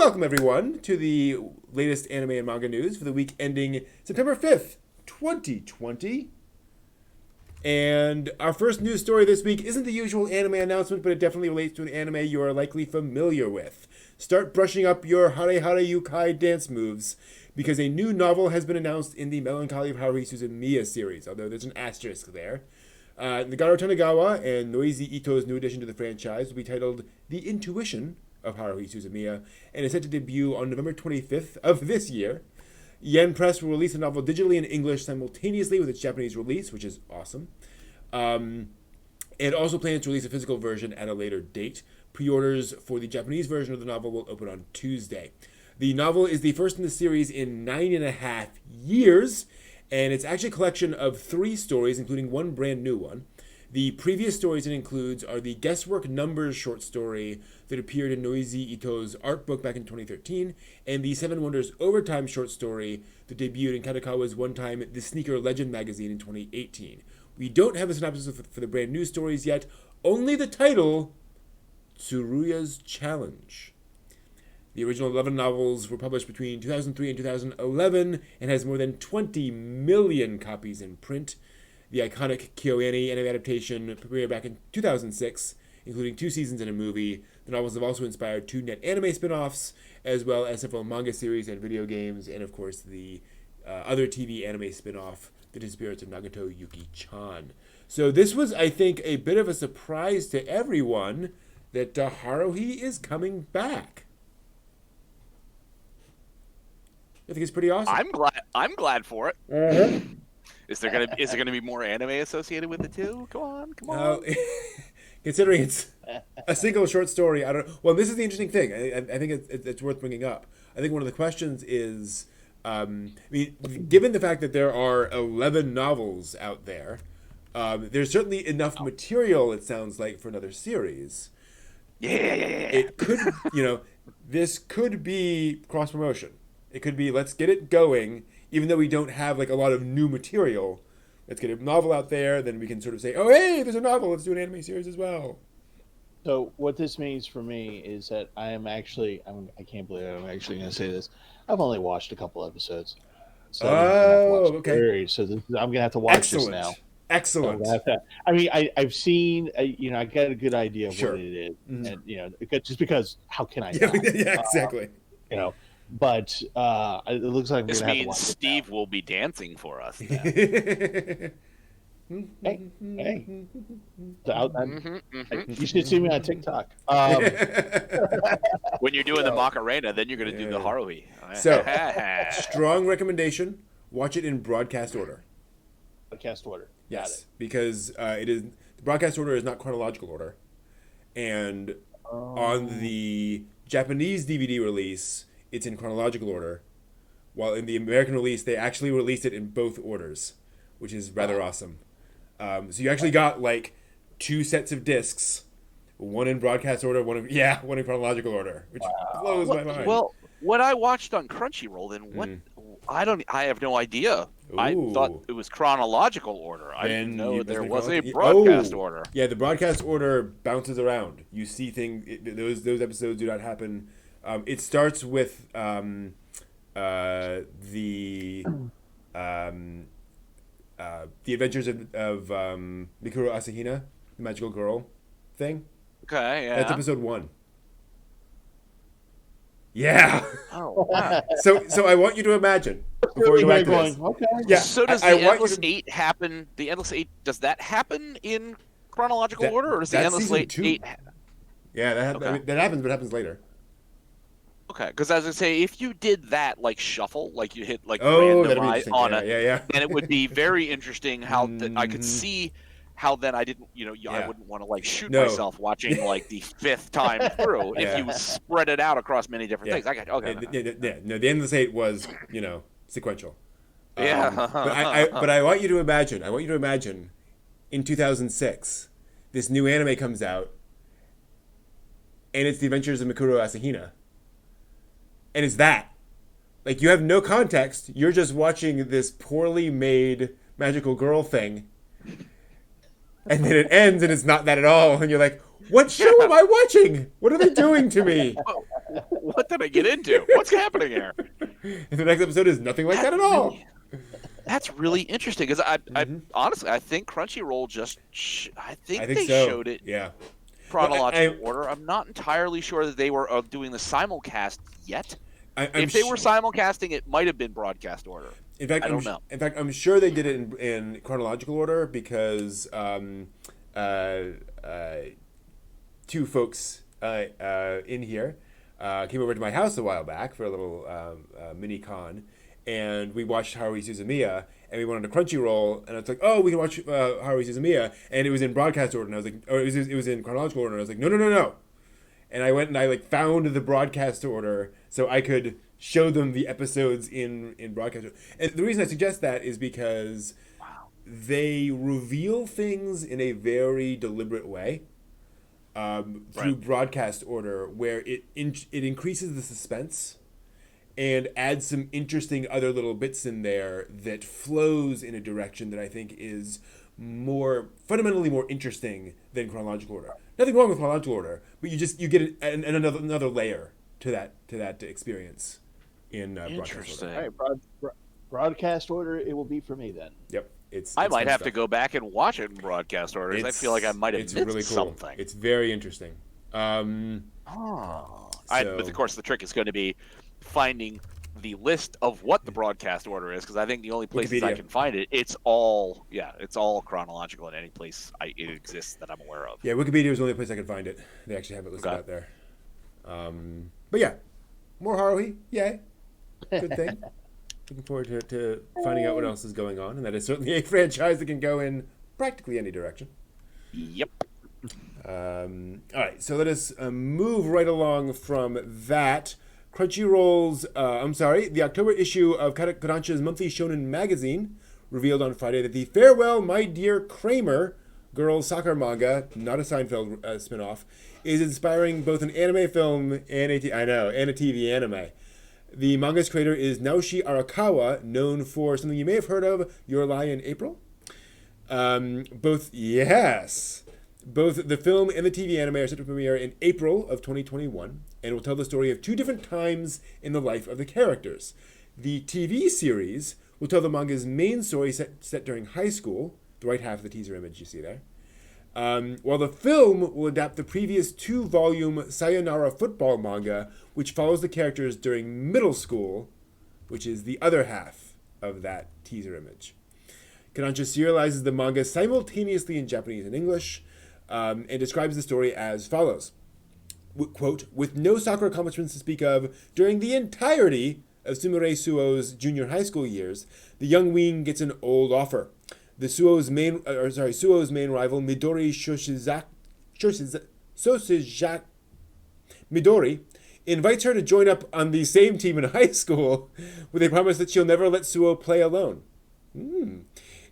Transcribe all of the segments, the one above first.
Welcome, everyone, to the latest anime and manga news for the week ending September 5th, 2020. And our first news story this week isn't the usual anime announcement, but it definitely relates to an anime you are likely familiar with. Start brushing up your Hare Hare Yukai dance moves, because a new novel has been announced in the Melancholy of Haruhi Suzumiyah series, although there's an asterisk there. Nagaro Tanigawa and Noisy Ito's new addition to the franchise will be titled The Intuition of Haruhi Suzumiyah, and is set to debut on November 25th of this year. Yen Press will release the novel digitally in English simultaneously with its Japanese release, which is awesome. It also plans to release a physical version at a later date. Pre-orders for the Japanese version of the novel will open on Tuesday. The novel is the first in the series in 9.5 years, and it's actually a collection of 3 stories, including one brand new one. The previous stories it includes are the Guesswork Numbers short story that appeared in Noisy Ito's art book back in 2013, and the Seven Wonders Overtime short story that debuted in Kadokawa's one-time The Sneaker Legend magazine in 2018. We don't have a synopsis for the brand new stories yet, only the title, Tsuruya's Challenge. The original 11 novels were published between 2003 and 2011 and has more than 20 million copies in print. The iconic KyoAni anime adaptation premiered back in 2006, including 2 seasons and a movie. The novels have also inspired 2 net anime spin-offs, as well as several manga series and video games, and of course the other TV anime spin-off, The Disappearance of Nagato Yuki-chan. So this was, I think, a bit of a surprise to everyone that Haruhi is coming back. I think it's pretty awesome. I'm glad for it. Mm-hmm. Is there gonna be more anime associated with it too? Come on. Considering it's a single short story, I don't know. Well, this is the interesting thing. I think it's worth bringing up. I think one of the questions is, given the fact that there are 11 novels out there, there's certainly enough material, it sounds like, for another series. Yeah. It could, this could be cross promotion. It could be, let's get it going. Even though we don't have like a lot of new material, let's get a novel out there. Then we can sort of say, "Oh, hey, there's a novel. Let's do an anime series as well." So what this means for me is that I can't believe I'm actually going to say this. I've only watched a couple episodes. So okay. So I'm going to have to watch this now. Excellent. I've seen. I got a good idea of what it is, and just because how can I? Not? Yeah, exactly. But it looks like this means Steve will be dancing for us. Hey. You should see me on TikTok. When you're doing the Macarena, then you're going to do the Haruhi. So, strong recommendation: watch it in broadcast order. Broadcast order. Yes, because the broadcast order is not chronological order, and on the Japanese DVD release, it's in chronological order, while in the American release, they actually released it in both orders, which is rather awesome. So you actually got like 2 sets of discs, one in broadcast order, one in chronological order, which blows my mind. Well, what I watched on Crunchyroll, then I have no idea. Ooh. I thought it was chronological order. I didn't know there was a broadcast order. Yeah, the broadcast order bounces around. You see things; those episodes do not happen. It starts with the adventures of Mikuro Asahina, the magical girl thing. Okay, yeah. That's episode 1. Yeah. Oh, wow. So I want you to imagine before we go back to this. Okay. Yeah. So does the Endless 8 happen? The Endless 8, does that happen in chronological order, or does the Endless 8? Yeah, that happens, but it happens later. Okay, because as I say, if you did that like shuffle, like you hit like randomize on then it would be very interesting. How I could see how then I didn't, I wouldn't want to like shoot myself watching like the 5th time through if you spread it out across many different things. I got No, the Endless 8 was sequential. Yeah, but I want you to imagine. In 2006, this new anime comes out, and it's the Adventures of Mikuro Asahina. And it's that. Like, you have no context. You're just watching this poorly made magical girl thing. And then it ends and it's not that at all. And you're like, What show am I watching? What are they doing to me? What did I get into? What's happening here? And the next episode is nothing like that at all. That's really interesting because I honestly I think Crunchyroll just I think they so. showed it chronological order. I'm not entirely sure that they were doing the simulcast yet. If they were simulcasting, it might have been broadcast order. In fact, I don't know. In fact, I'm sure they did it in chronological order because two folks in here came over to my house a while back for a little mini con, and we watched Haruhi Suzumiyah, and we went on to Crunchyroll, and it's like, oh, we can watch Haruhi Suzumiyah, and it was in broadcast order, and I was like, or it was in chronological order, and I was like, no. And I went and I found the broadcast order so I could show them the episodes in broadcast order. And the reason I suggest that is because they reveal things in a very deliberate way through broadcast order, where it increases the suspense and adds some interesting other little bits in there that flows in a direction that I think is fundamentally more interesting than chronological order. Nothing wrong with chronological order, but you get another layer to that experience in broadcast order. All right, broadcast order. It will be for me then. Yep, I might have to go back and watch it in broadcast order. I feel like I might have missed really cool. something. It's very interesting. But of course, the trick is going to be finding the list of what the broadcast order is, because I think the only places Wikipedia. I can find it, it's all chronological in any place it exists that I'm aware of. Yeah, Wikipedia is the only place I can find it. They actually have it listed out there. But yeah, more Haruhi, yay, good thing. Looking forward to finding out what else is going on, and that is certainly a franchise that can go in practically any direction. Yep. All right, so let us move right along from that. Crunchyroll's, the October issue of Kodansha's monthly shonen magazine revealed on Friday that the Farewell, My Dear Kramer girls soccer manga, not a Seinfeld spinoff, is inspiring both an anime film and a TV anime. The manga's creator is Naoshi Arakawa, known for something you may have heard of, Your Lie in April. Both the film and the TV anime are set to premiere in April of 2021 and will tell the story of two different times in the life of the characters. The TV series will tell the manga's main story set during high school, the right half of the teaser image you see there, while the film will adapt the previous 2-volume Sayonara football manga, which follows the characters during middle school, which is the other half of that teaser image. Kodansha serializes the manga simultaneously in Japanese and English, and describes the story as follows. Quote, with no soccer accomplishments to speak of during the entirety of Sumire Suo's junior high school years, the young ween gets an old offer. Suo's main rival, Midori Sosejak Midori, invites her to join up on the same team in high school with a promise that she'll never let Suo play alone.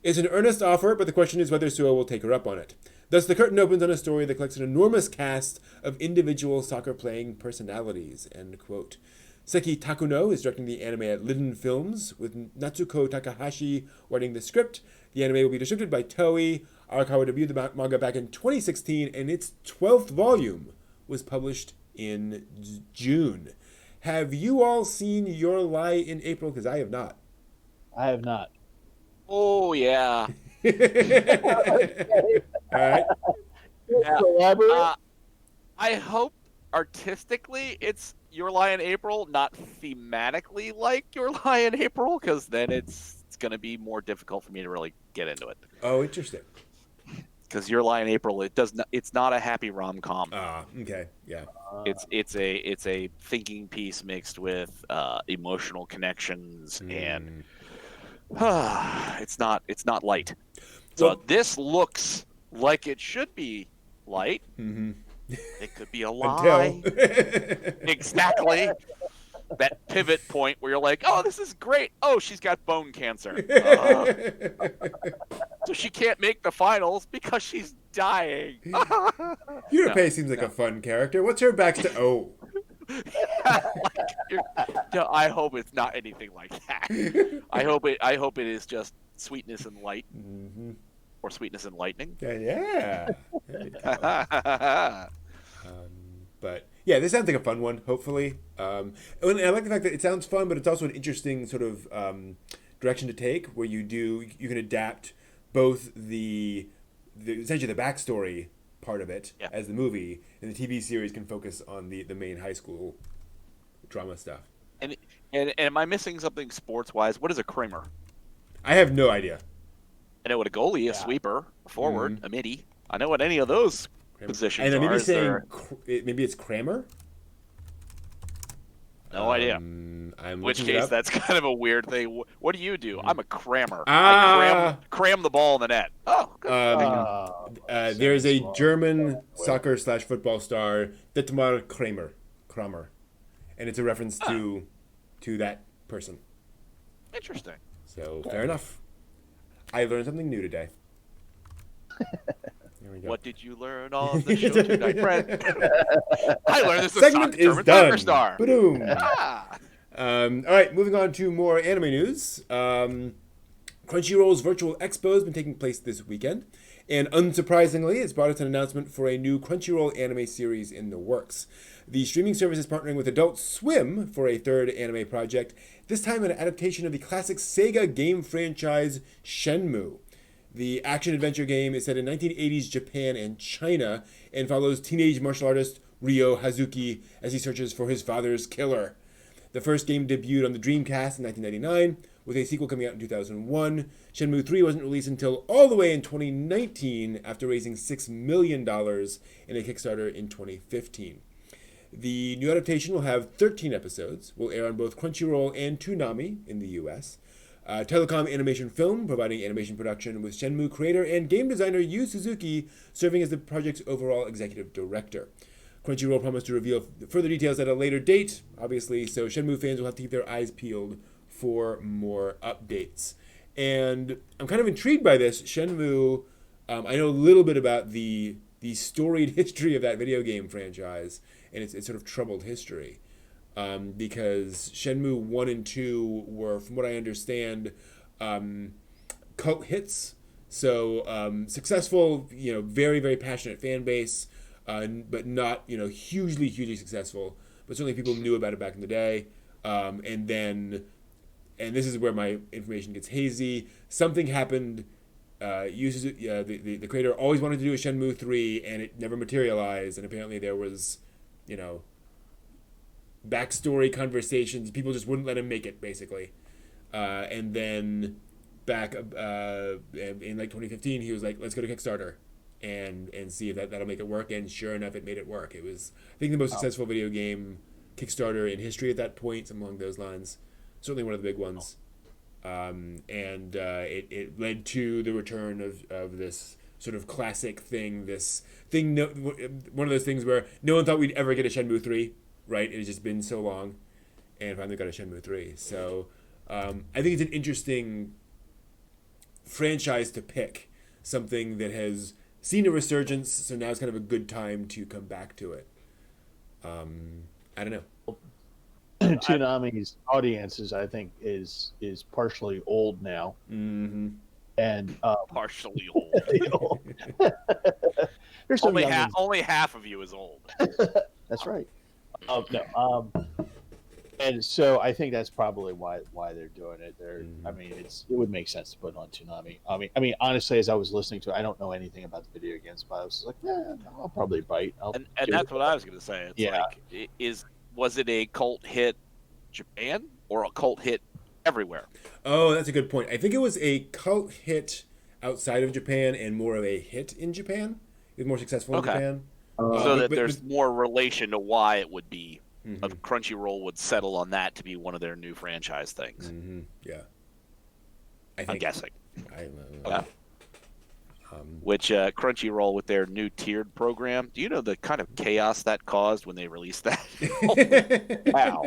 It's an earnest offer, but the question is whether Suo will take her up on it. Thus, the curtain opens on a story that collects an enormous cast of individual soccer-playing personalities, end quote. Seki Takuno is directing the anime at Liden Films, with Natsuko Takahashi writing the script. The anime will be distributed by Toei. Arakawa debuted the manga back in 2016, and its 12th volume was published in June. Have you all seen Your Lie in April? Because I have not. I have not. Oh, yeah. All right. Yeah. I hope artistically it's Your Lie in April, not thematically like Your Lie in April, because then it's going to be more difficult for me to really get into it. Oh, interesting. Because Your Lie in April, it's not a happy rom-com. Okay, yeah. It's a thinking piece mixed with emotional connections, and it's not light. So this looks like it should be light. Mm-hmm. It could be a lie. Exactly. That pivot point where you're like, oh, this is great. Oh, she's got bone cancer. So she can't make the finals because she's dying. Yurapei seems like a fun character. What's her backstory? Oh. I hope it's not anything like that. I hope it is just sweetness and light. Mm-hmm. or Sweetness and Lightning. Yeah. There you go. But yeah, this sounds like a fun one. Hopefully, and I like the fact that it sounds fun, but it's also an interesting sort of direction to take, where you can adapt both the essentially the backstory part of it as the movie, and the TV series can focus on the main high school drama stuff. And am I missing something sports wise? What is a Kramer? I have no idea. I know what a goalie, a sweeper, a forward, a midi. I know what any of those positions and are. Maybe saying maybe it's Kramer. No idea. In which case, that's kind of a weird thing. What do you do? I'm a crammer. Ah. I cram the ball in the net. Oh, good. There's a German soccer/football star, Dietmar Kramer, and it's a reference to that person. Interesting. So fair enough. I learned something new today. There we go. What did you learn on the show tonight, friend? I learned this segment is done. Star. Boom. All right, moving on to more anime news. Crunchyroll's Virtual Expo has been taking place this weekend, and unsurprisingly, it's brought us an announcement for a new Crunchyroll anime series in the works. The streaming service is partnering with Adult Swim for a third anime project, this time an adaptation of the classic Sega game franchise Shenmue. The action-adventure game is set in 1980s Japan and China and follows teenage martial artist Ryo Hazuki as he searches for his father's killer. The first game debuted on the Dreamcast in 1999, with a sequel coming out in 2001. Shenmue 3 wasn't released until all the way in 2019 after raising $6 million in a Kickstarter in 2015. The new adaptation will have 13 episodes, will air on both Crunchyroll and Toonami in the US. Telecom Animation Film, providing animation production, with Shenmue creator and game designer Yu Suzuki serving as the project's overall executive director. Crunchyroll promised to reveal further details at a later date, obviously, so Shenmue fans will have to keep their eyes peeled for more updates. And I'm kind of intrigued by this. Shenmue, I know a little bit about the storied history of that video game franchise and its sort of troubled history. Because Shenmue 1 and 2 were, from what I understand, cult hits. So successful, very, very passionate fan base, but not, hugely, hugely successful. But certainly people knew about it back in the day. And this is where my information gets hazy. Something happened. The creator always wanted to do a Shenmue 3, and it never materialized. And apparently there was, backstory conversations. People just wouldn't let him make it, basically. And then back in 2015, he was like, let's go to Kickstarter and see if that'll make it work. And sure enough, it made it work. It was, I think, the most successful video game Kickstarter in history at that point, something along those lines. Certainly one of the big ones. It led to the return of this sort of classic thing, one of those things where no one thought we'd ever get a Shenmue 3. Right, it has just been so long, and finally got a Shenmue 3. So I think it's an interesting franchise to pick, something that has seen a resurgence, so now it's kind of a good time to come back to it. I don't know. Toonami's audiences, I think, is partially old now. Mm-hmm. And partially old. There's only half of you is old. That's right. And so I think that's probably why they're doing it. I mean, it would make sense to put it on Toonami. I mean, honestly, as I was listening to it, I don't know anything about the video games, but I was like, I'll probably bite. And that's what I was going to say. It's was it a cult hit Japan or a cult hit everywhere? Oh, that's a good point. I think it was a cult hit outside of Japan and more of a hit in Japan. It was more successful in Japan. So that there's more relation to why it would be. Crunchyroll would settle on that to be one of their new franchise things. Mm-hmm. Yeah. I'm guessing. Okay. Which Crunchyroll, with their new tiered program, do you know the kind of chaos that caused when they released that? Wow.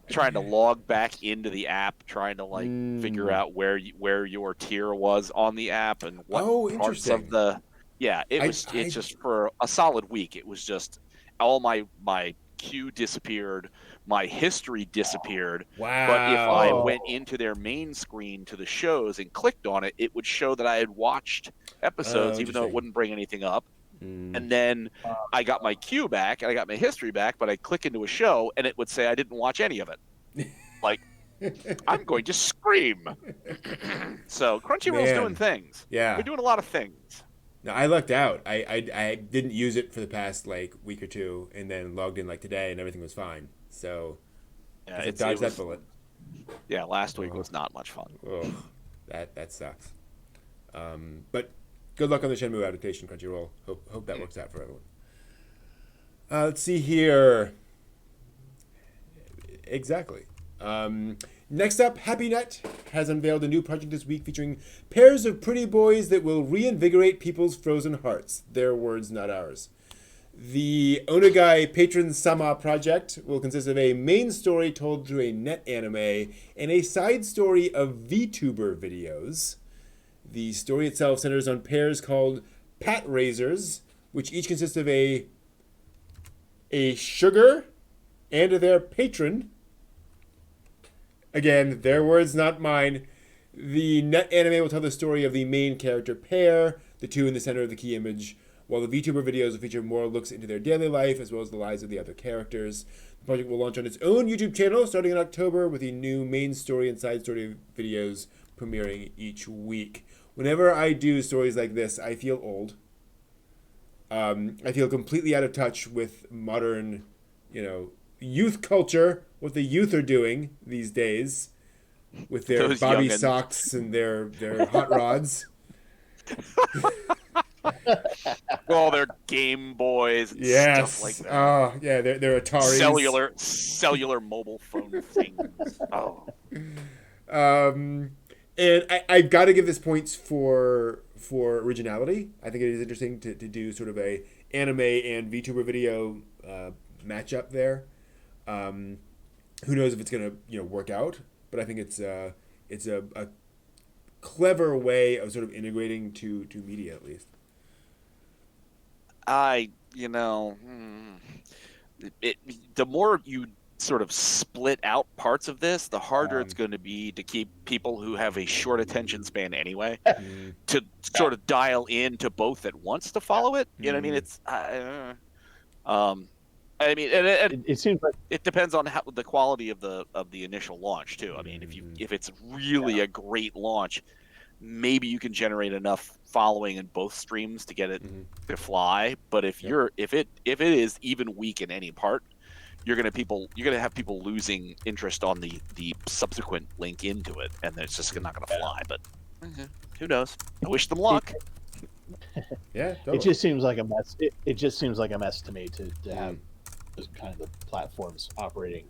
Trying to log back into the app, trying to figure out where your tier was on the app and what parts of the... Yeah, it's just for a solid week. It was just all my queue disappeared, my history disappeared. Wow. But if I went into their main screen to the shows and clicked on it, it would show that I had watched episodes, even though it wouldn't bring anything up. And then I got my queue back and I got my history back, but I click into a show and it would say I didn't watch any of it. Like, I'm going to scream. So Crunchyroll's doing things. Yeah. They're doing a lot of things. No, I lucked out. I didn't use it for the past like week or two, and then logged in like today, and everything was fine. So Yeah, it dodged that bullet. Yeah, last week was not much fun. Oh, that sucks. But good luck on the Shenmue adaptation, Crunchyroll. Hope that works out for everyone. Let's see here. Exactly. Next up, Happynet has unveiled a new project this week featuring pairs of pretty boys that will reinvigorate people's frozen hearts. Their words, not ours. The Onagai Patron Sama project will consist of a main story told through a net anime and a side story of VTuber videos. The story itself centers on pairs called Pat Raisers, which each consist of a sugar and their patron. Again, their words, not mine. The net anime will tell the story of the main character pair, the two in the center of the key image, while the VTuber videos will feature more looks into their daily life as well as the lives of the other characters. The project will launch on its own YouTube channel starting in October with the new main story and side story videos premiering each week. Whenever I do stories like this, I feel old. I feel completely out of touch with modern, youth culture, what the youth are doing these days with their Those Bobby youngins. socks and their hot rods. Well, they're Game Boys and Yes. stuff like that. Oh, yeah, they're Ataris. Cellular mobile phone things. Oh. And I've got to give this points for originality. I think it is interesting to do sort of a anime and VTuber video matchup there. Who knows if it's gonna work out? But I think it's a clever way of sort of integrating to media at least. The more you sort of split out parts of this, the harder it's going to be to keep people who have a short attention span anyway to sort of dial in to both at once to follow it. You know what I mean? It's It seems like it depends on the quality of the initial launch too. I mean, if it's really a great launch, maybe you can generate enough following in both streams to get it to fly. But if it is even weak in any part, you're gonna have people losing interest on the subsequent link into it, and it's just not gonna fly. But who knows? I wish them luck. Yeah, totally. it just seems like a mess. It just seems like a mess to me to have those kind of the platforms operating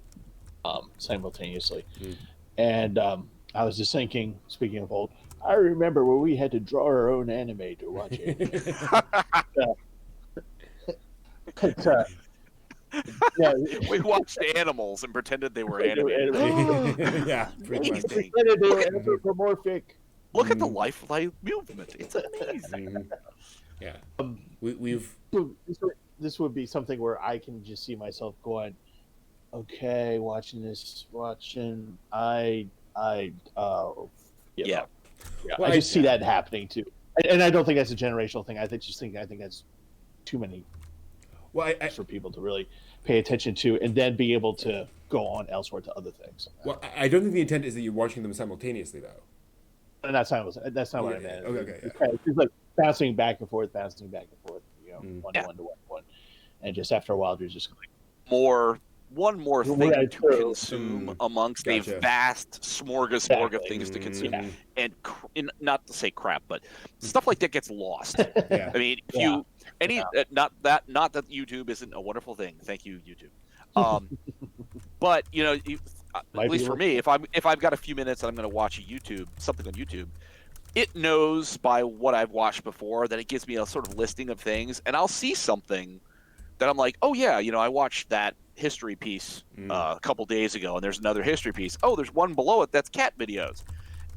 simultaneously. And I was just thinking, speaking of old, I remember when we had to draw our own anime to watch it. We watched animals and pretended they were animated. Yeah, pretty much. They were anthropomorphic. Look at the lifelike movement. It's amazing. Yeah. We've This would be something where I can just see myself going, okay, Yeah. Well, I just see that happening too, and I don't think that's a generational thing. I think that's too many for people to really pay attention to, and then be able to go on elsewhere to other things. Well, I don't think the intent is that you're watching them simultaneously, though. And that's not what I meant. Okay. It's like bouncing back and forth, one to one, and just after a while, you're just like one more thing to consume amongst a vast smorgasbord of things to consume, and not to say crap, but stuff like that gets lost. Yeah. I mean, not that YouTube isn't a wonderful thing. Thank you, YouTube. But at least for me, if I've got a few minutes and I'm going to watch something on YouTube, it knows by what I've watched before that it gives me a sort of listing of things, and I'll see something that I'm like, oh yeah, I watched that history piece a couple days ago, and there's another history piece. Oh, there's one below it that's cat videos,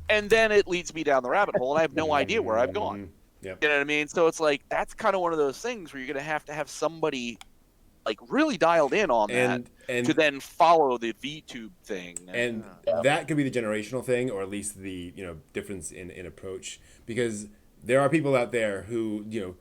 and then it leads me down the rabbit hole, and I have no idea where I've gone. Yep. You know what I mean? So it's like that's kind of one of those things where you're going to have somebody like really dialed in on and to then follow the VTube thing. And that could be the generational thing, or at least the difference in approach, because there are people out there who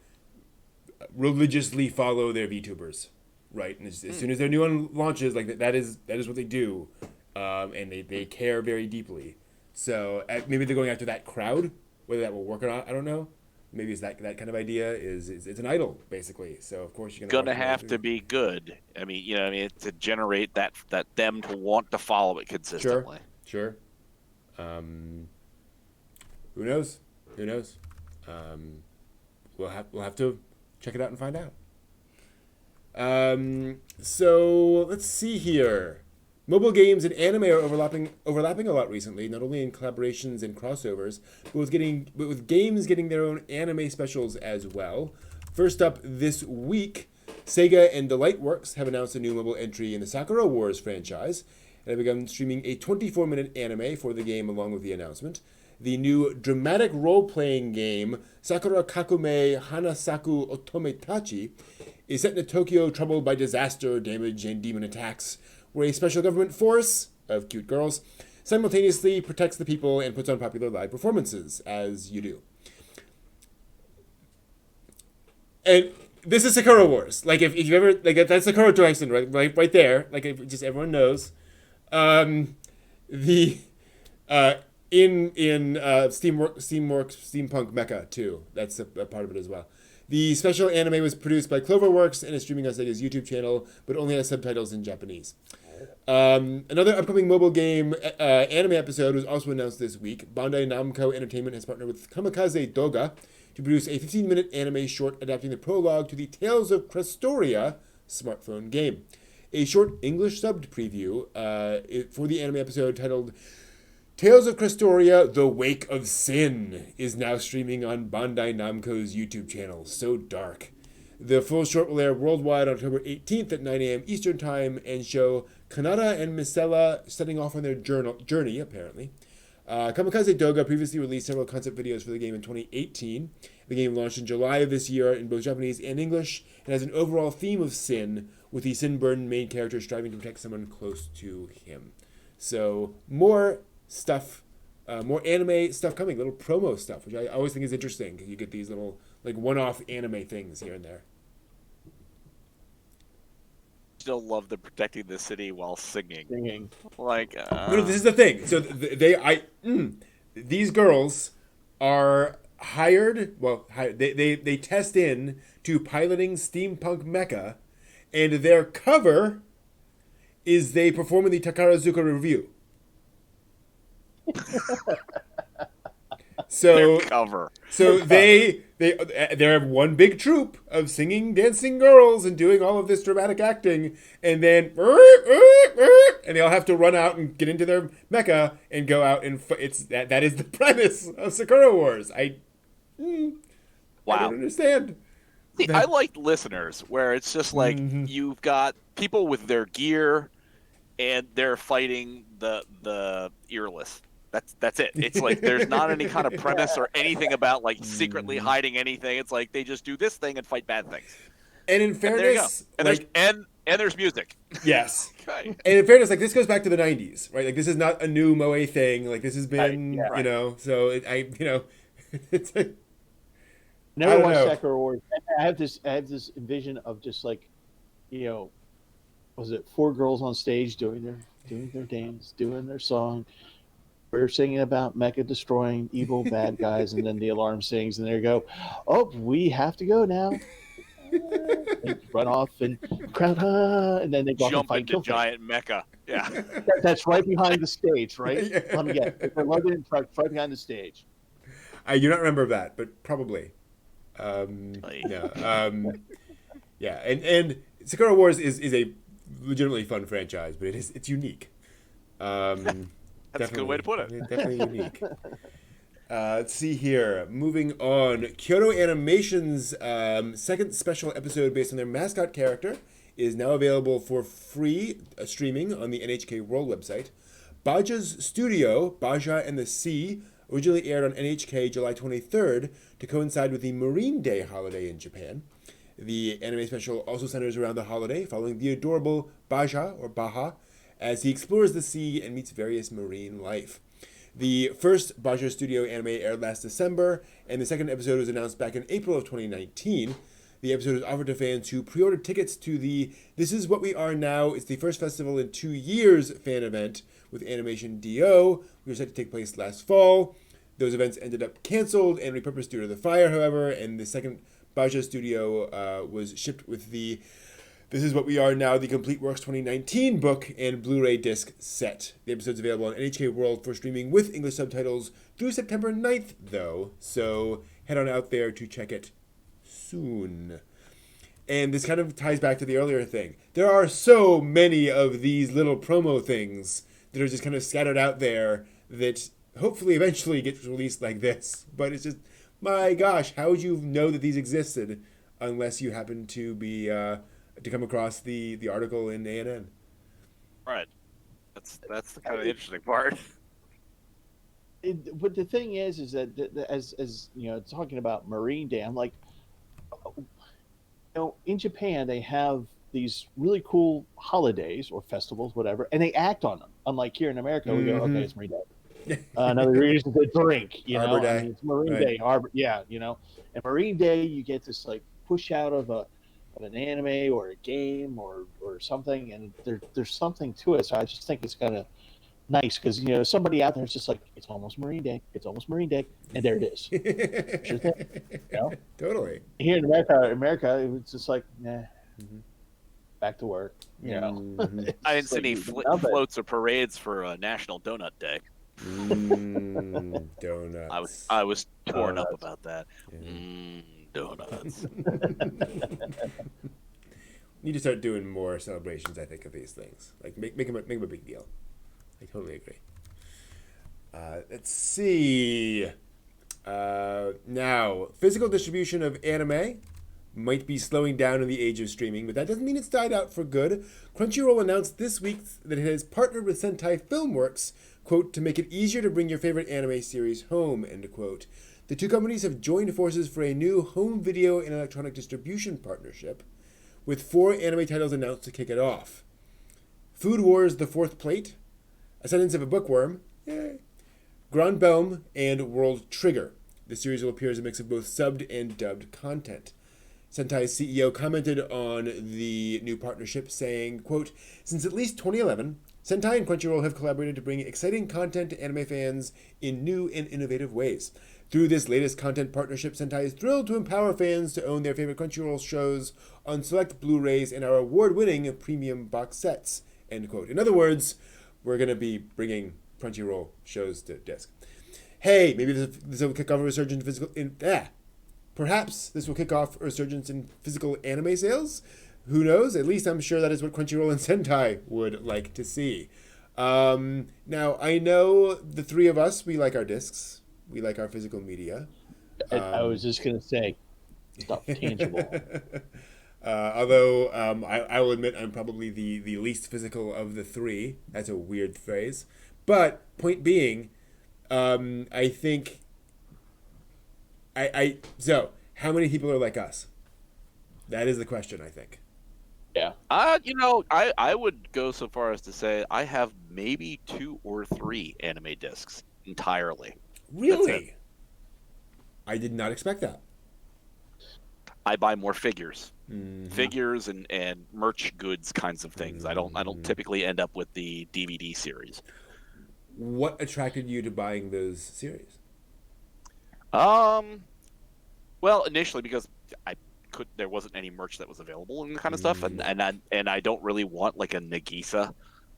religiously follow their VTubers, right? And as soon as their new one launches, like that is what they do, and they care very deeply. So maybe they're going after that crowd. Whether that will work or not, I don't know. Maybe it's that kind of idea is it's an idol basically. So of course you're gonna have to be good. I mean, to generate that them to want to follow it consistently. Sure. Who knows? We'll have to check it out and find out. So let's see here. Mobile games and anime are overlapping a lot recently, not only in collaborations and crossovers, but with games getting their own anime specials as well. First up this week, Sega and Delightworks have announced a new mobile entry in the Sakura Wars franchise, and have begun streaming a 24-minute anime for the game along with the announcement. The new dramatic role-playing game, Sakura Kakume Hanasaku Otometachi, is set in a Tokyo troubled by disaster, damage, and demon attacks, where a special government force of cute girls simultaneously protects the people and puts on popular live performances, as you do. And this is Sakura Wars. Like, if you ever, like, that's Sakura Jackson, right there. Like, if just everyone knows. In Steampunk Mecha too. That's a part of it as well. The special anime was produced by Cloverworks and is streaming on Sega's YouTube channel, but only has subtitles in Japanese. Another upcoming mobile game anime episode was also announced this week. Bandai Namco Entertainment has partnered with Kamikaze Doga to produce a 15-minute anime short adapting the prologue to the Tales of Crestoria smartphone game. A short English-subbed preview for the anime episode titled Tales of Crestoria, The Wake of Sin is now streaming on Bandai Namco's YouTube channel. So dark. The full short will air worldwide on October 18th at 9 a.m. Eastern Time and show Kanata and Misela setting off on their journey, apparently. Kamikaze Doga previously released several concept videos for the game in 2018. The game launched in July of this year in both Japanese and English and has an overall theme of sin, with the sin-burdened main character striving to protect someone close to him. So, more stuff, more anime stuff coming, little promo stuff, which I always think is interesting. You get these little, like, one-off anime things here and there. Still love the protecting the city while singing. Like, No, this is the thing. So these girls are hired. Well, they test in to piloting Steampunk Mecha, and their cover is they perform in the Takarazuka Review. So cover. So they have one big troupe of singing, dancing girls and doing all of this dramatic acting, and then and they all have to run out and get into their mecha and go out and that is the premise of Sakura Wars. I don't understand. See, I like listeners where it's just like you've got people with their gear and they're fighting the earless. That's it. It's like there's not any kind of premise or anything about like secretly hiding anything. It's like they just do this thing and fight bad things. And in fairness, and there's music. Yes. Okay. And in fairness, like this goes back to the 90s, right? Like this is not a new Moe thing. Like this has been, so it's like, never watched Sakura Wars. I have this vision of just like, was it 4 girls on stage doing their dance, doing their song. We're singing about mecha destroying evil bad guys, and then the alarm sings, and there you go. Oh, we have to go now. They run off and crowd, and then they go jump and into giant mecha. Yeah, that's right behind the stage, right? Yeah. Let me get it. They're loaded in truck right behind the stage. I do not remember that, but probably. Yeah, and Sakura Wars is a legitimately fun franchise, but it's unique. That's a good way to put it. Definitely unique. Let's see here. Moving on. Kyoto Animation's second special episode based on their mascot character is now available for free streaming on the NHK World website. Baja's Studio, Baja and the Sea, originally aired on NHK July 23rd to coincide with the Marine Day holiday in Japan. The anime special also centers around the holiday, following the adorable Baja, as he explores the sea and meets various marine life. The first Bakugo Studio anime aired last December, and the second episode was announced back in April of 2019. The episode is offered to fans who pre-ordered tickets to the This Is What We Are Now. It's the first festival in 2 years fan event with Animation DO, which was set to take place last fall. Those events ended up canceled and repurposed due to the fire, however, and the second Bakugo Studio was shipped with the This Is What We Are Now, the Complete Works 2019 book and Blu-ray disc set. The episode's available on NHK World for streaming with English subtitles through September 9th, though, so head on out there to check it soon. And this kind of ties back to the earlier thing. There are so many of these little promo things that are just kind of scattered out there that hopefully eventually get released like this. But it's just, my gosh, how would you know that these existed unless you happen to be to come across the article in ANN? Right. That's the kind of interesting part. But the thing is that as you know, talking about Marine Day, I'm like, in Japan they have these really cool holidays or festivals, whatever, and they act on them. Unlike here in America, we go, okay, it's Marine Day. Another reason to drink, Arbor Day. I mean, it's Marine Day, and Marine Day, you get this like push out of an anime or a game or something, and there's something to it. So I just think it's kind of nice because somebody out there is just like, it's almost Marine Day, and there it is. Totally. Here in America, it's just like, nah, back to work. I didn't see any floats or parades for National Donut Day. Donuts. I was torn up about that. Donuts. Need to start doing more celebrations, I think, of these things. Like make them a big deal. I totally agree. Let's see. Now, physical distribution of anime might be slowing down in the age of streaming, but that doesn't mean it's died out for good. Crunchyroll announced this week that it has partnered with Sentai Filmworks, quote, to make it easier to bring your favorite anime series home, end quote. The two companies have joined forces for a new home video and electronic distribution partnership, with 4 anime titles announced to kick it off. Food Wars: The Fourth Plate, Ascendance of a Bookworm, Grand Belm, and World Trigger. The series will appear as a mix of both subbed and dubbed content. Sentai's CEO commented on the new partnership, saying, quote, since at least 2011, Sentai and Crunchyroll have collaborated to bring exciting content to anime fans in new and innovative ways. Through this latest content partnership, Sentai is thrilled to empower fans to own their favorite Crunchyroll shows on select Blu-rays and our award-winning premium box sets, end quote. In other words, we're going to be bringing Crunchyroll shows to disc. Hey, maybe this will kick off a resurgence Perhaps this will kick off a resurgence in physical anime sales. Who knows? At least I'm sure that is what Crunchyroll and Sentai would like to see. Now, I know the three of us, we like our discs. We like our physical media. I was just going to say, it's not tangible. Although I will admit I'm probably the least physical of the three. That's a weird phrase. But point being, I think... So, how many people are like us? That is the question, I think. Yeah. I would go so far as to say I have maybe 2 or 3 anime discs entirely. Really? I did not expect that. I buy more figures. Figures and merch goods kinds of things. I don't typically end up with the DVD series. What attracted you to buying those series? Well, initially because there wasn't any merch that was available and kind of stuff, and I don't really want like a Nagisa,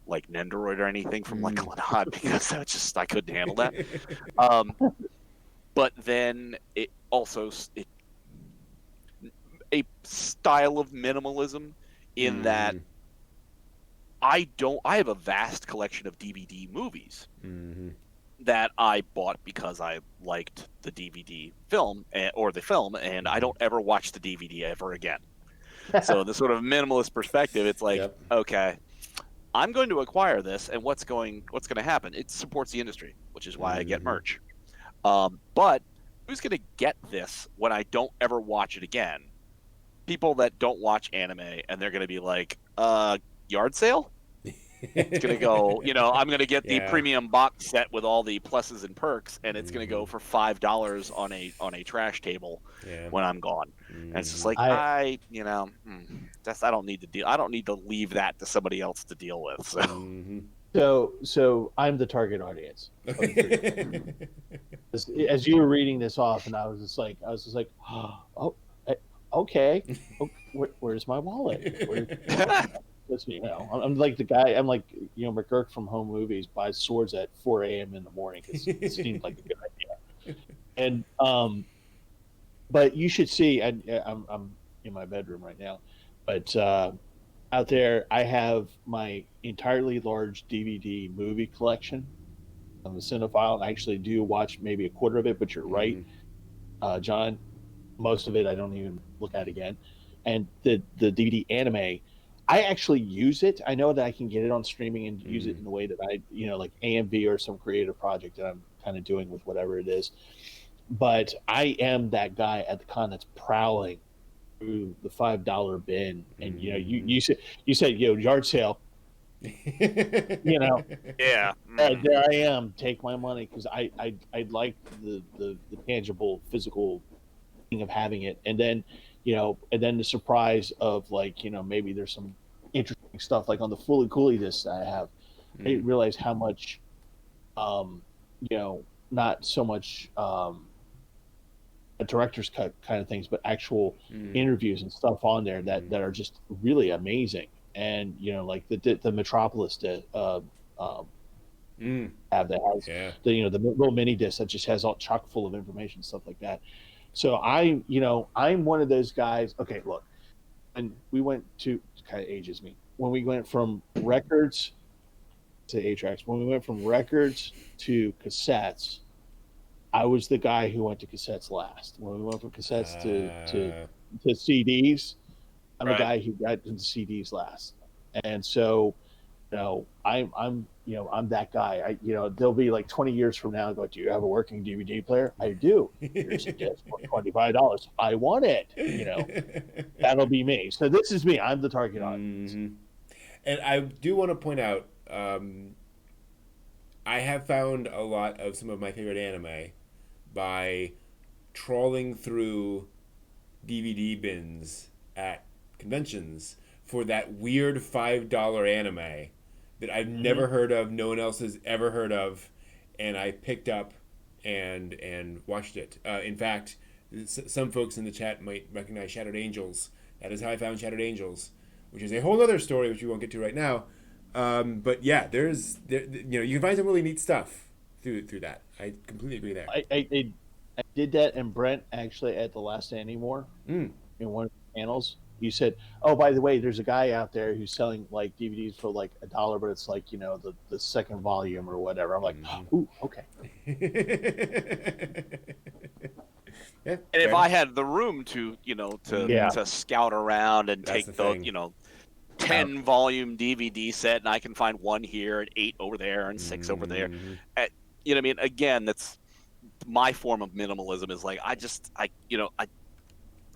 like Nendoroid or anything from like Glenhot because I couldn't handle that. But then it also a style of minimalism in that I have a vast collection of DVD movies that I bought because I liked the DVD film or the film, and I don't ever watch the DVD ever again. So the sort of minimalist perspective, it's like, okay, I'm going to acquire this, and what's going to happen? It supports the industry, which is why I get merch. But who's going to get this when I don't ever watch it again? people that don't watch anime, and they're going to be like, yard sale? It's going to go, I'm going to get the premium box set with all the pluses and perks, and it's going to go for $5 on a trash table when I'm gone. And it's just like, I don't need to I don't need to leave that to somebody else to deal with. So I'm the target audience. As you were reading this off, and I was just like, oh, okay. Where's my wallet? I'm like the guy. I'm like McGurk from Home Movies buys swords at 4 a.m. in the morning because it seemed like a good idea. And but you should see. I'm in my bedroom right now, but out there I have my entirely large DVD movie collection. I'm a cinephile, and I actually do watch maybe a quarter of it. But you're right, John. Most of it I don't even look at again. And the DVD anime, I actually use it. I know that I can get it on streaming and use it in the way that I, like AMV or some creative project that I'm kind of doing with whatever it is. But I am that guy at the con that's prowling through the $5 bin, and you said yard sale. Yeah. There I am. Take my money, because I like the tangible physical thing of having it, and then the surprise of maybe there's some interesting stuff like on the Fully Cooley disc that I have. I didn't realize how much not so much a director's cut kind of things, but actual interviews and stuff on there that are just really amazing. And like the Metropolis have that has the little mini disc that just has all chock full of information, stuff like that. So I'm one of those guys. Okay, look, and we went to, kind of ages me, when we went from records to 8-tracks, when we went from records to cassettes, I was the guy who went to cassettes last. When we went from cassettes to CDs, I'm the guy who got to the CDs last. And so, I'm that guy. They'll be like 20 years from now, go, do you have a working DVD player? I do. Here's a disc for $25. I want it. That'll be me. So this is me. I'm the target audience. And I do want to point out, I have found a lot of some of my favorite anime by trawling through DVD bins at conventions for that weird $5 anime that I've never heard of, no one else has ever heard of, and I picked up and watched it. In fact, some folks in the chat might recognize Shattered Angels. That is how I found Shattered Angels, which is a whole other story which we won't get to right now. But yeah, you can find some really neat stuff through that. I completely agree there. I did that, and Brent actually at the last Anymore in one of the panels, you said, "Oh, by the way, there's a guy out there who's selling like DVDs for like $1, but it's like the second volume or whatever." I'm like, "Ooh, okay." Yeah, and if I had the room to scout around and take the 10 volume DVD set, and I can find one here and 8 over there and 6 over there. You know what I mean? Again, that's my form of minimalism. Is like I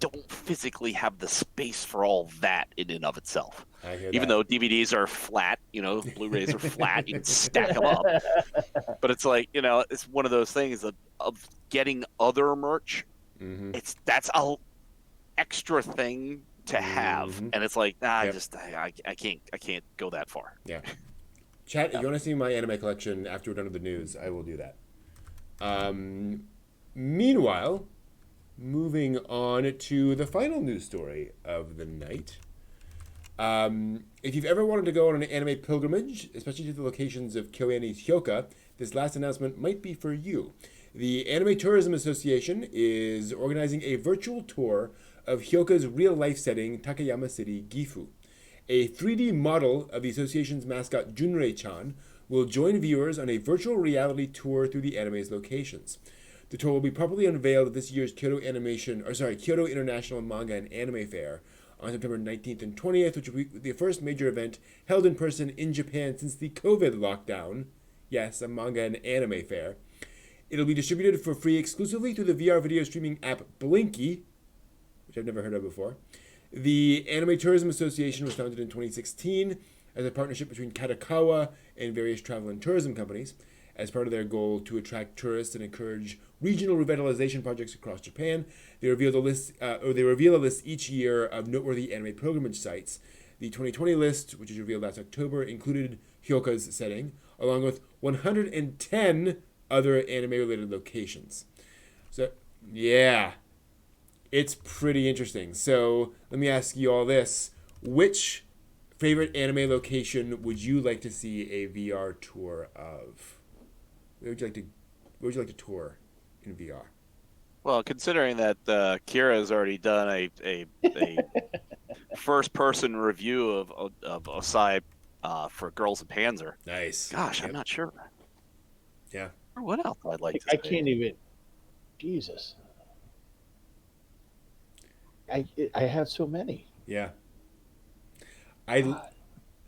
don't physically have the space for all that in and of itself. Even though DVDs are flat, Blu-rays are flat, you can stack them up. But it's like, it's one of those things of getting other merch. That's an extra thing to have, and it's like, I can't go that far. Yeah. Chat, if you want to see my anime collection after we're done with the news, I will do that. Meanwhile, moving on to the final news story of the night. If you've ever wanted to go on an anime pilgrimage, especially to the locations of KyoAni's Hyoka, this last announcement might be for you. The Anime Tourism Association is organizing a virtual tour of Hyoka's real-life setting, Takayama City, Gifu. A 3D model of the association's mascot, Junrei-chan, will join viewers on a virtual reality tour through the anime's locations. The tour will be properly unveiled at this year's Kyoto International Manga and Anime Fair on September 19th and 20th, which will be the first major event held in person in Japan since the COVID lockdown. Yes, a manga and anime fair. It'll be distributed for free exclusively through the VR video streaming app Blinky, which I've never heard of before. The Anime Tourism Association was founded in 2016 as a partnership between Kadokawa and various travel and tourism companies as part of their goal to attract tourists and encourage regional revitalization projects across Japan. They reveal a list each year of noteworthy anime pilgrimage sites. The 2020 list, which was revealed last October, included Hyoka's setting, along with 110 other anime-related locations. So, yeah, it's pretty interesting. So, let me ask you all this. Which favorite anime location would you like to see a VR tour of? Where would you like to tour in VR? Well, considering that Kira has already done a first-person review of Osai for Girls of Panzer. Nice. Gosh, Yep. I'm not sure. Yeah. What else I'd like to I say? can't even. Jesus. I have so many. Yeah. God.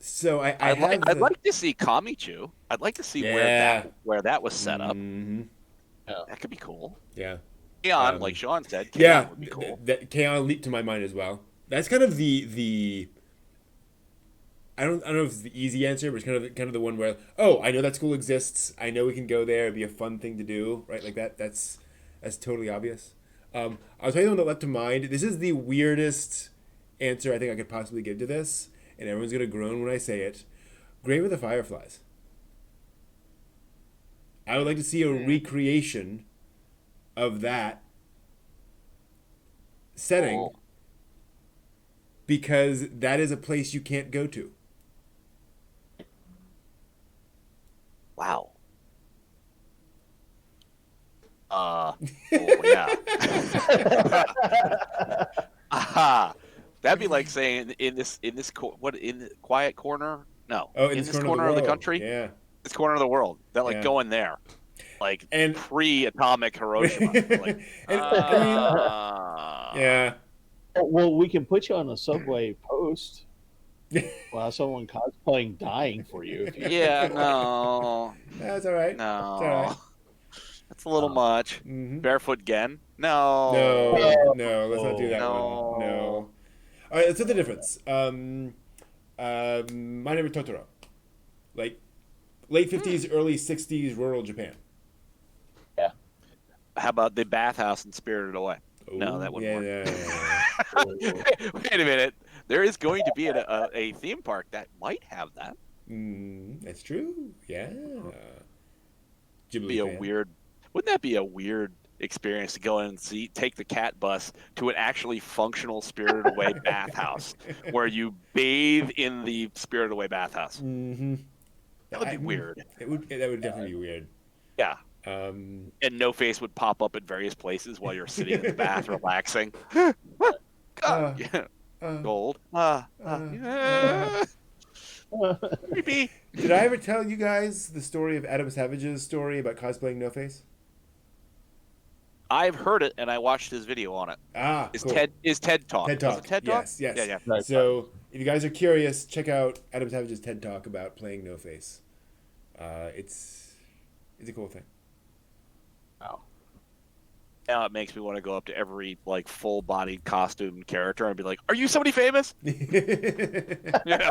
I'd like to see Kamichu. I'd like to see where that was set up. Mm-hmm. That could be cool. Yeah. Keon, like Sean said, Yeah, would be cool. That Keon leaped to my mind as well. That's kind of the I don't know if it's the easy answer, but it's kind of the one where, oh, I know that school exists. I know we can go there. It'd be a fun thing to do, right? Like that. That's totally obvious. I'll tell you the one that leapt to mind. This is the weirdest answer I think I could possibly give to this, and everyone's gonna groan when I say it. Grave of the Fireflies. I would like to see a recreation of that setting. Oh. Because that is a place you can't go to. Wow. Yeah. That'd be like saying in the quiet corner? No. Oh, in this corner of the country? Yeah. This corner of the world. That Yeah. going there. Like And pre-atomic Hiroshima. Like, yeah. Well, we can put you on a subway post while someone cosplaying dying for you. If you yeah, no. That's all right. No. That's all right. That's a little much. Mm-hmm. Barefoot Gen? No. No, let's not do that No. one. No. All right, let's set the difference. My Name is Totoro. Like late 50s, early 60s rural Japan. Yeah. How about the bathhouse in Spirited Away? No, that wouldn't work. Yeah. Wait a minute. There is going to be a theme park that might have that. That's true. Yeah. Ghibli Be a fan. wouldn't that be a weird experience to go in and take the cat bus to an actually functional Spirited Away bathhouse where you bathe in the Spirited Away bathhouse? Mm-hmm. That would be weird. That would definitely be weird. Yeah. And No Face would pop up in various places while you're sitting in the bath relaxing. God, yeah. Gold. Creepy. Did I ever tell you guys the story of Adam Savage's story about cosplaying No Face? I've heard it and I watched his video on it. Cool. TED Talk. TED Talk. Was it TED Talk? Yes, yes. Yeah. Right. So if you guys are curious, check out Adam Savage's TED Talk about playing No Face. It's a cool thing. Wow. Now it makes me want to go up to every like full-bodied costume character and be like, "Are you somebody famous?" Yeah.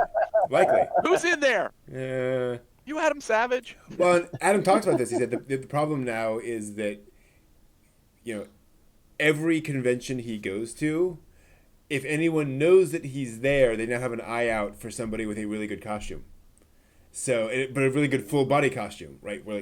Likely. Who's in there? Yeah. You Adam Savage? Well, and Adam talks about this. He said the problem now is that, every convention he goes to, if anyone knows that he's there, they now have an eye out for somebody with a really good costume. So, but a really good full body costume, right? Where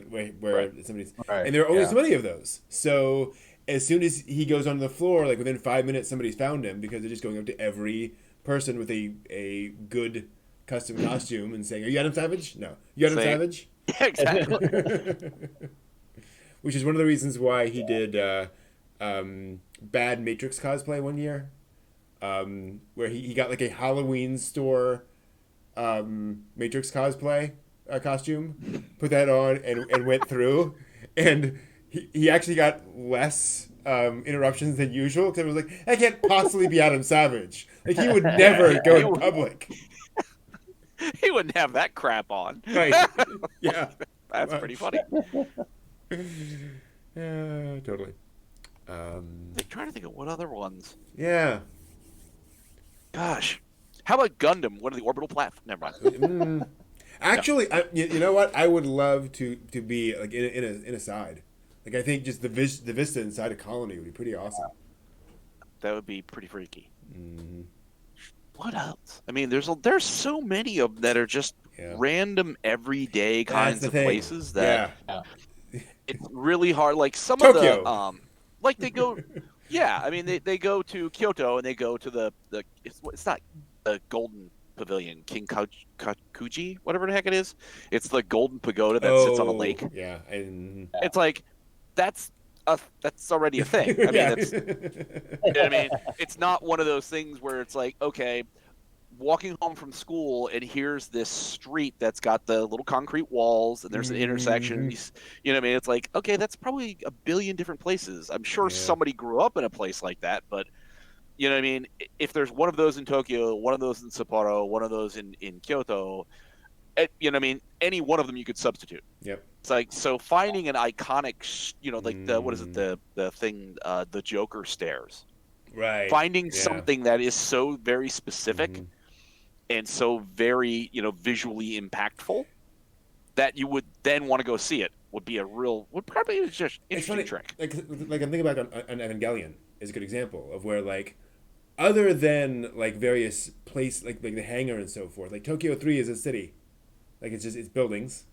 somebody's, Right. and there are only Yeah. so many of those. So, as soon as he goes onto the floor, like within 5 minutes, somebody's found him because they're just going up to every person with a good custom costume and saying, "Are you Adam Savage? No, you Adam Savage." Yeah, exactly. Which is one of the reasons why he did bad Matrix cosplay one year, where he got like a Halloween store Matrix cosplay costume, put that on and went through, and he actually got less interruptions than usual because it was like, I can't possibly be Adam Savage. Like he would never go in public. He wouldn't have that crap on. Right? Yeah, That's pretty funny. Yeah, totally. I'm trying to think of what other ones. Yeah. Gosh, how about Gundam? What are the orbital platform? Never mind. Actually, you know what? I would love to be like in a side. Like I think just the vista inside a colony would be pretty awesome. That would be pretty freaky. Mm-hmm. What else? I mean, there's so many of them that are just random everyday That's kinds the of thing. places that it's really hard. Like some Tokyo. of the like they go, I mean they go to Kyoto and they go to the it's not the Golden Pavilion, Kinkakuji, whatever the heck it is. It's the golden pagoda that sits on a lake. Yeah, and It's like that's already a thing. I mean, it's you know what I mean, it's not one of those things where it's like, okay, walking home from school and here's this street that's got the little concrete walls and there's an intersection. And you know what I mean? It's like, okay, that's probably a billion different places. I'm sure somebody grew up in a place like that, but you know what I mean? If there's one of those in Tokyo, one of those in Sapporo, one of those in Kyoto, you know what I mean? Any one of them you could substitute. Yep. It's like, so finding an iconic, you know, like what is it? The thing, the Joker stairs. Right. Finding something that is so very specific and so very, you know, visually impactful that you would then want to go see it would probably just interesting trick. Like I'm thinking back on Evangelion is a good example of where like other than like various like the hangar and so forth, like Tokyo 3 is a city, like it's buildings,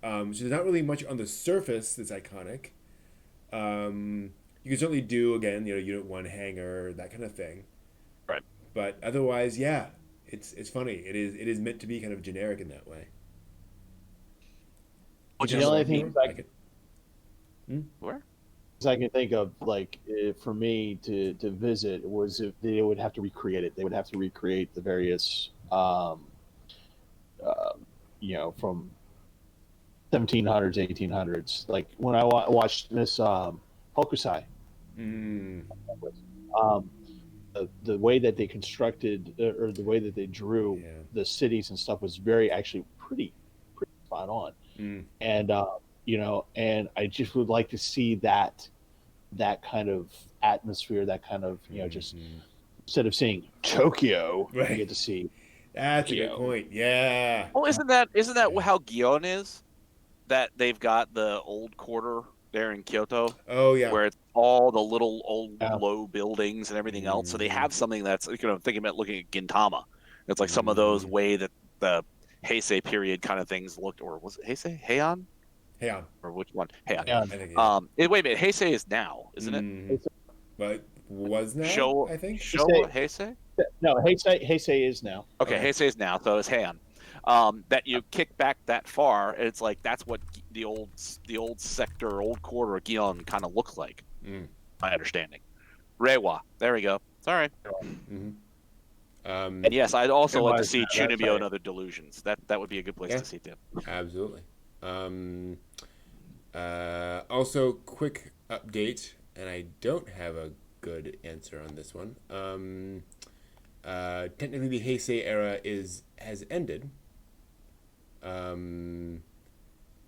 so there's not really much on the surface that's iconic. You can certainly do again, you know, Unit 1 hangar, that kind of thing, right? But otherwise, it's funny. It is meant to be kind of generic in that way. Which is the only thing Where? I can think of, like, for me to visit was if they would have to recreate it. They would have to recreate the various, you know, from 1700s, 1800s. Like when I watched Miss Hokusai, the way that they constructed or the way that they drew the cities and stuff was actually pretty spot on. And you know, and I just would like to see that kind of atmosphere, that kind of, you know, just instead of seeing Tokyo, you get to see. That's a good point. Yeah. Well, isn't that how Gion is? That they've got the old quarter there in Kyoto. Oh yeah. Where it's all the little old low buildings and everything else. So they have something that's, you know, thinking about looking at Gintama. It's like some of those way that the Heisei period kind of things looked, or was it Heisei? Heian? Heian. Or which one? Heian. I think wait a minute. Heisei is now, isn't it? But was now? Showa, I think. Showa Heisei? No, Heisei is now. Okay, Heisei is now, so it's Heian. That you kick back that far, and it's like that's what the old sector, old quarter of Gion kind of looks like. My understanding. Reiwa. There we go. Sorry. And yes, I'd also like to see Chunibyo and Other Delusions. That would be a good place to see too. Absolutely. Also, quick update, and I don't have a good answer on this one. Technically, the Heisei era has ended,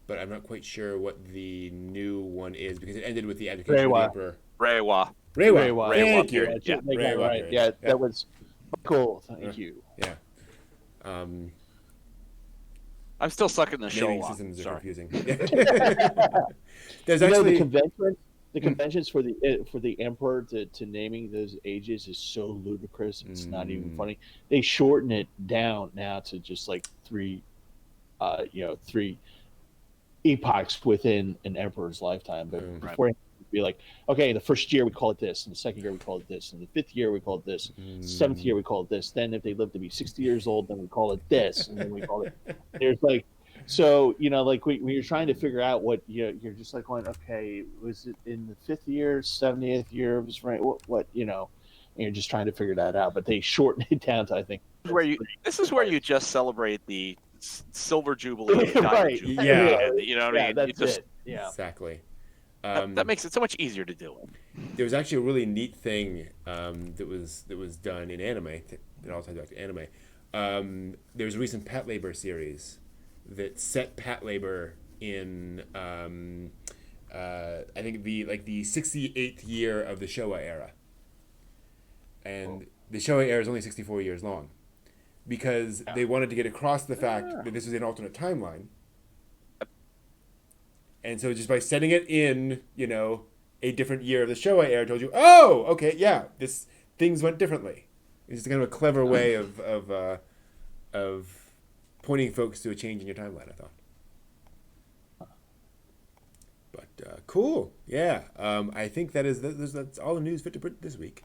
but I'm not quite sure what the new one is because it ended with the abdication of the emperor. Reiwa. Thank you. Yeah, that was cool. Thank you. Yeah. I'm still stuck in the Naming Showa. systems are Sorry. confusing. There's actually actually the conventions for the emperor to naming those ages is so ludicrous. It's not even funny. They shorten it down now to just like three epochs within an emperor's lifetime. But before it'd be like, okay, the first year we call it this, and the second year we call it this, and the fifth year we call it this, seventh year we call it this. Then if they live to be 60 years old, then we call it this, and then we call it. There's like, so you know, like when you're trying to figure out what you're just like going, okay, was it in the 5th year, 70th year of his reign? What you know, and you're just trying to figure that out. But they shorten it down to, I think, this is where you just celebrate the silver jubilee, right? Jubilee. Yeah. You know what I mean? That's it. Yeah, exactly. That makes it so much easier to deal with. There was actually a really neat thing that was done in anime. It all ties back to anime. There was a recent Patlabor series that set Patlabor in I think the 68th year of the Showa era, and the Showa era is only 64 years long, because they wanted to get across the fact that this was an alternate timeline. And so just by setting it in, a different year of the Showa era, told you, oh, okay, yeah, things went differently. It's just kind of a clever way of pointing folks to a change in your timeline, I thought. But cool, yeah. I think that's all the news fit to print this week.